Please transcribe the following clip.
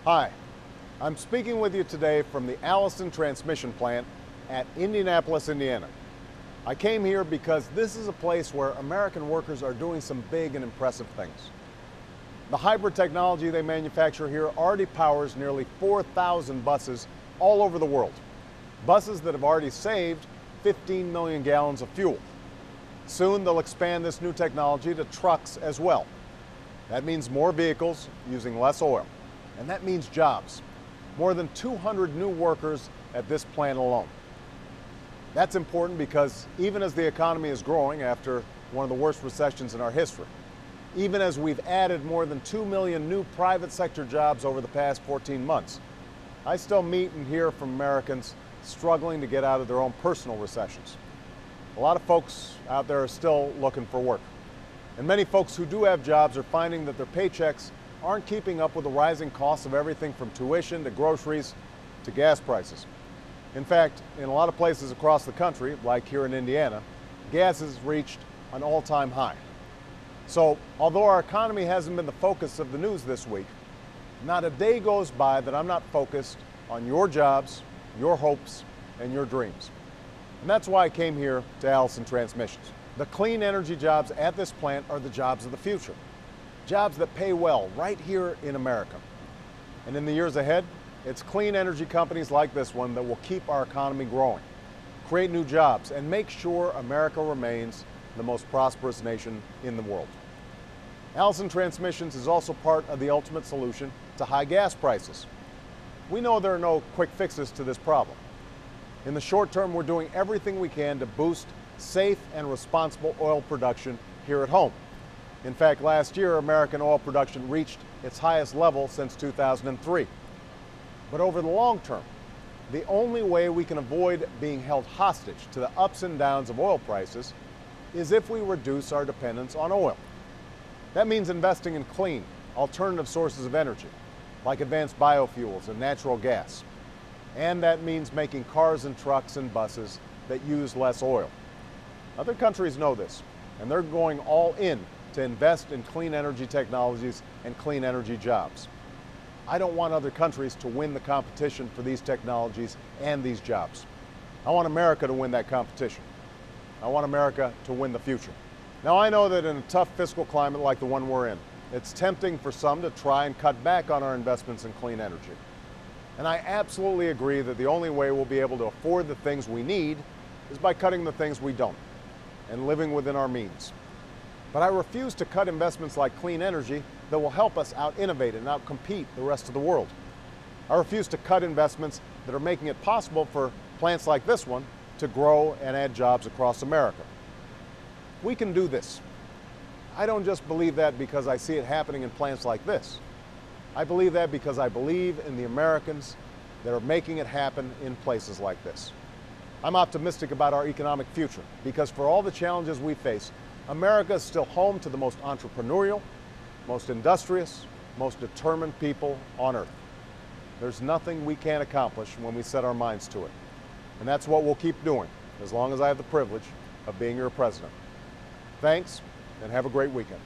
Hi, I'm speaking with you today from the Allison transmission plant at Indianapolis, Indiana. I came here because this is a place where American workers are doing some big and impressive things. The hybrid technology they manufacture here already powers nearly 4,000 buses all over the world. Buses that have already saved 15 million gallons of fuel. Soon they'll expand this new technology to trucks as well. That means more vehicles using less oil. And that means jobs. More than 200 new workers at this plant alone. That's important because even as the economy is growing after one of the worst recessions in our history, even as we've added more than 2 million new private sector jobs over the past 14 months, I still meet and hear from Americans struggling to get out of their own personal recessions. A lot of folks out there are still looking for work. And many folks who do have jobs are finding that their paychecks aren't keeping up with the rising costs of everything from tuition to groceries to gas prices. In fact, in a lot of places across the country, like here in Indiana, gas has reached an all-time high. So, although our economy hasn't been the focus of the news this week, not a day goes by that I'm not focused on your jobs, your hopes, and your dreams. And that's why I came here to Allison Transmissions. The clean energy jobs at this plant are the jobs of the future. Jobs that pay well right here in America. And in the years ahead, it's clean energy companies like this one that will keep our economy growing, create new jobs, and make sure America remains the most prosperous nation in the world. Allison Transmissions is also part of the ultimate solution to high gas prices. We know there are no quick fixes to this problem. In the short term, we're doing everything we can to boost safe and responsible oil production here at home. In fact, last year, American oil production reached its highest level since 2003. But over the long term, the only way we can avoid being held hostage to the ups and downs of oil prices is if we reduce our dependence on oil. That means investing in clean, alternative sources of energy, like advanced biofuels and natural gas. And that means making cars and trucks and buses that use less oil. Other countries know this, and they're going all in to invest in clean energy technologies and clean energy jobs. I don't want other countries to win the competition for these technologies and these jobs. I want America to win that competition. I want America to win the future. Now, I know that in a tough fiscal climate like the one we're in, it's tempting for some to try and cut back on our investments in clean energy. And I absolutely agree that the only way we'll be able to afford the things we need is by cutting the things we don't and living within our means. But I refuse to cut investments like clean energy that will help us out-innovate and out-compete the rest of the world. I refuse to cut investments that are making it possible for plants like this one to grow and add jobs across America. We can do this. I don't just believe that because I see it happening in plants like this. I believe that because I believe in the Americans that are making it happen in places like this. I'm optimistic about our economic future because for all the challenges we face, America is still home to the most entrepreneurial, most industrious, most determined people on earth. There's nothing we can't accomplish when we set our minds to it. And that's what we'll keep doing as long as I have the privilege of being your president. Thanks, and have a great weekend.